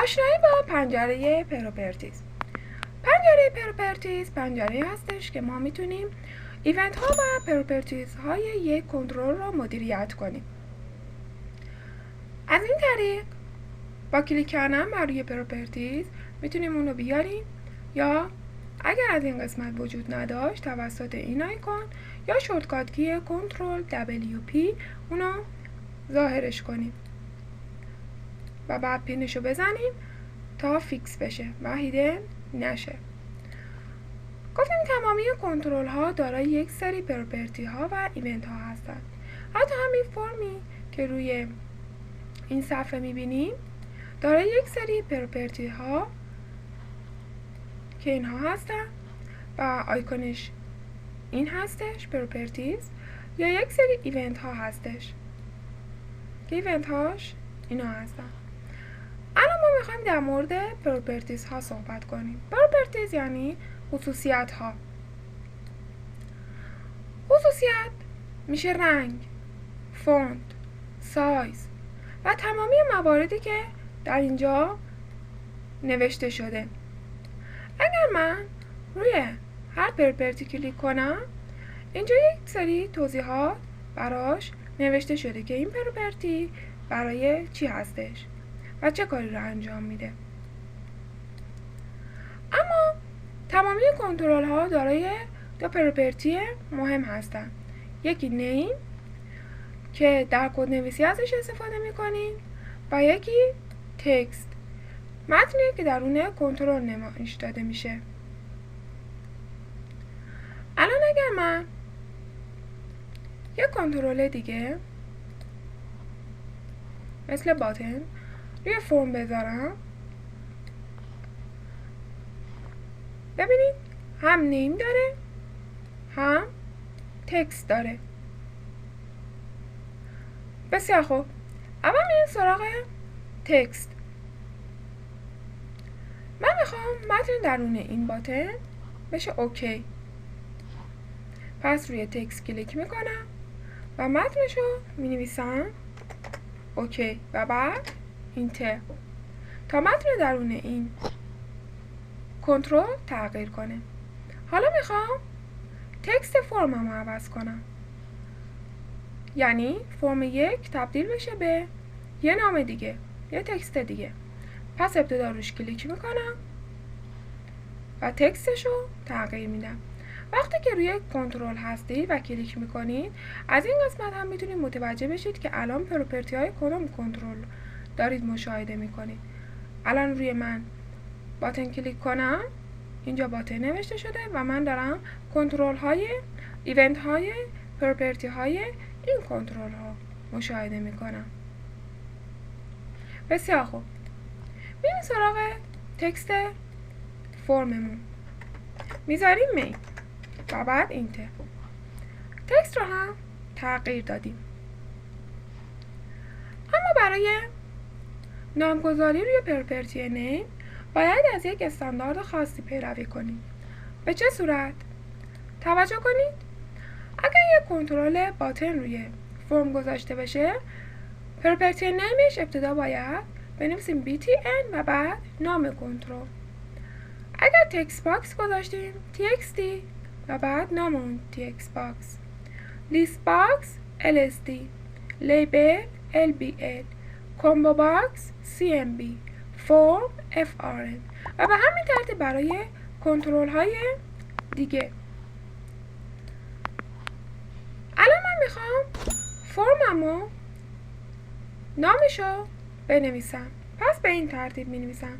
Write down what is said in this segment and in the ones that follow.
آشنایی با پنجره پروپرتیز. پنجره پروپرتیز پنجره هستش که ما میتونیم ایونت ها و پروپرتیز های یک کنترل رو مدیریت کنیم. از این طریق با کلیک کردن بر روی پروپرتیز میتونیم اون رو بیاریم، یا اگر از این قسمت وجود نداشت توسط این آیکون یا شورتکات کی کنترل WP اونو ظاهرش کنیم و بعد پینشو بزنیم تا فیکس بشه و هیدن نشه. گفتیم تمامی کنترل ها دارای یک سری پروپرتی ها و ایونت ها هستند. حتی همین فرمی که روی این صفحه میبینیم دارای یک سری پروپرتی ها که اینها هستن و آیکونش این هستش پروپرتیز، یا یک سری ایونت ها هستش که ایونت هاش اینا هستن. الان ما میخوایم در مورد پروپرتیز ها صحبت کنیم. پروپرتیز یعنی خصوصیت ها. خصوصیت میشه رنگ، فونت، سایز و تمامی مواردی که در اینجا نوشته شده. اگر من روی هر پروپرتی کلیک کنم اینجا یک سری توضیحات براش نوشته شده که این پروپرتی برای چی هستش و چه کاری رو انجام میده. اما تمامی کنترل ها دارای دو پروپرتی مهم هستن. یکی نیم که در کد نویسی ازش استفاده میکنین و یکی تکست، متنی که درون کنترل نمایش داده میشه. الان اگر من یک کنترل دیگه مثل باتن روی فرم بذارم، ببینید هم نیم داره هم تکست داره. بسیار خوب، اول میریم سراغ تکست. من میخوام متن درون این باتن بشه اوکی. پس روی تکست کلیک میکنم و متنشو مینویسم اوکی و بعد اینتر تا متن درون این کنترل تغییر کنه. حالا میخوام تکست فرممو عوض کنم، یعنی فرم 1 تبدیل بشه به یه نام دیگه، یه تکست دیگه. پس ابتدا روش کلیک میکنم و تکستشو تغییر میدم. وقتی که روی کنترل هستید و کلیک میکنید از این قسمت هم میتونید متوجه بشید که الان پروپرتی های کدوم کنترل دارید مشاهده میکنید. الان روی من باتن کلیک کنم، اینجا باتن نوشته شده و من دارم کنترل های ایونت های پروپرتی های این کنترل ها مشاهده میکنم. بسیار خوب، میریم سراغ تکست فرممون، میذاریم می و بعد اینتر. تکست رو هم تغییر دادیم. اما برای نامگذاری روی پروپرتی نیم باید از یک استاندارد خاصی پیروی کنیم. به چه صورت؟ توجه کنید، اگر یک کنترل باتن روی فرم گذاشته بشه، پروپرتی نیمش ابتدا باید بنویسیم BTN و بعد نام کنترل. اگر تکست باکس گذاشتیم TXT و بعد نام اون تکست باکس، لیست باکس LSD، لیبل LBL، کامبو باکس CMB، فرم FRN و به همین ترتیب برای کنترل های دیگه. الان من میخوام فرممو نامشو بنویسم، پس به این ترتیب می نویسم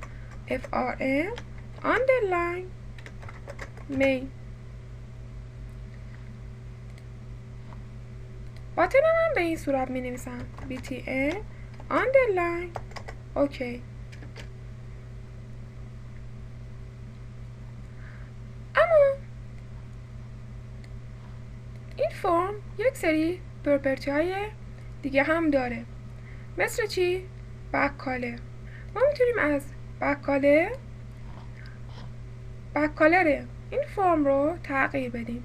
FRM underline main. باتن من به این صورت می نویسم BTN underline اوکی. اما این فرم یک سری پروپرتی های دیگه هم داره، مثل چی؟ بک‌کالر. ما میتونیم از بک‌کالر این فرم رو تغییر بدیم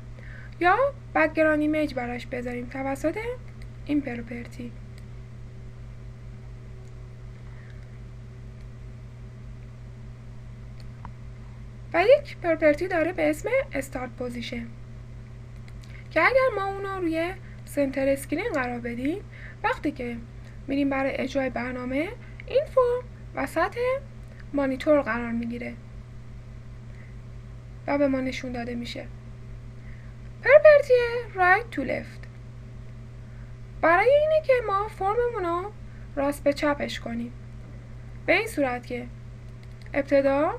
یا بک‌گراند ایمیج براش بذاریم توسط این پروپرتی. و یک پراپرتی داره به اسم استارت پوزیشن که اگر ما اونو روی سنتر اسکرین قرار بدیم، وقتی که میریم برای اجرای برنامه، این فرم وسط مانیتور قرار میگیره و به ما نشون داده میشه. پراپرتی right to left برای اینه که ما فرممون رو راست به چپش کنیم، به این صورت که ابتدا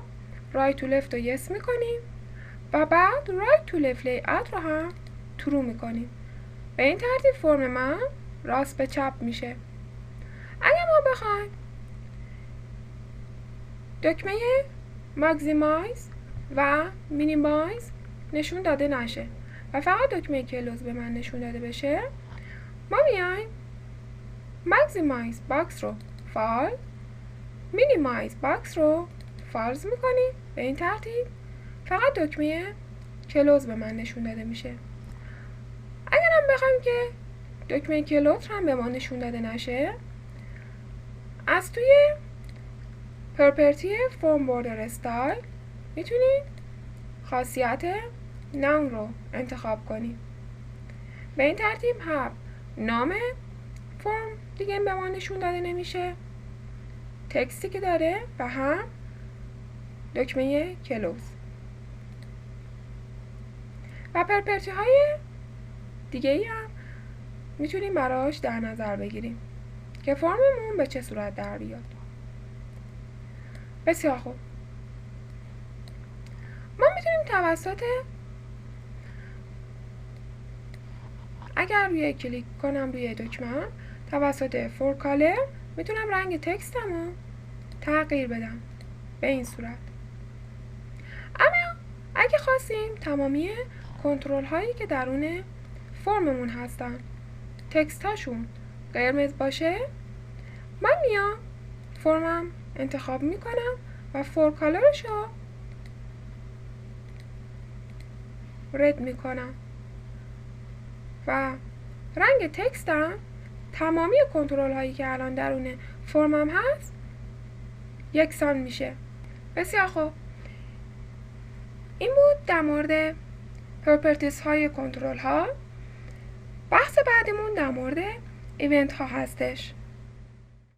right to left رو yes میکنیم و بعد right to left layout رو هم true میکنیم. به این ترتیب فرم من راست به چپ میشه. اگر ما بخوایم دکمه ماکسیمایز و مینیمایز نشون داده نشه و فقط دکمه کلوز به من نشون داده بشه، ما میایم ماکسیمایز باکس رو فال، مینیمایز باکس رو فالز میکنیم. به این ترتیب فقط دکمه کلوز به من نشون داده میشه. اگر هم بخوایم که دکمه کلوز هم به ما نشون داده نشه، از توی پراپرتی فرم بوردر استایل میتونید خاصیت نام رو انتخاب کنید. به این ترتیب هم نام فرم دیگه به ما نشون داده نمیشه، تکستی که داره و هم دکمه کلوز. و پراپرتی های دیگه ای هم میتونیم براش در نظر بگیریم که فرممون به چه صورت در بیاد. بسیار خوب، ما میتونیم توسط اگر روی کلیک کنم روی دکمه توسط فور کالر میتونم رنگ تکستم رو تغییر بدم به این صورت. اما اگه خواستیم تمامی کنترل هایی که درون فرممون هستن تکست هاشون قرمز باشه، من میام فرمم انتخاب میکنم و فور کالرش رو رد میکنم و رنگ تکستم تمامی کنترل هایی که الان درون فرمم هست یکسان میشه. بسیار خوب، این بود در مورد پراپرتیز های کنترل ها. بحث بعدمون در مورد ایونت ها هستش.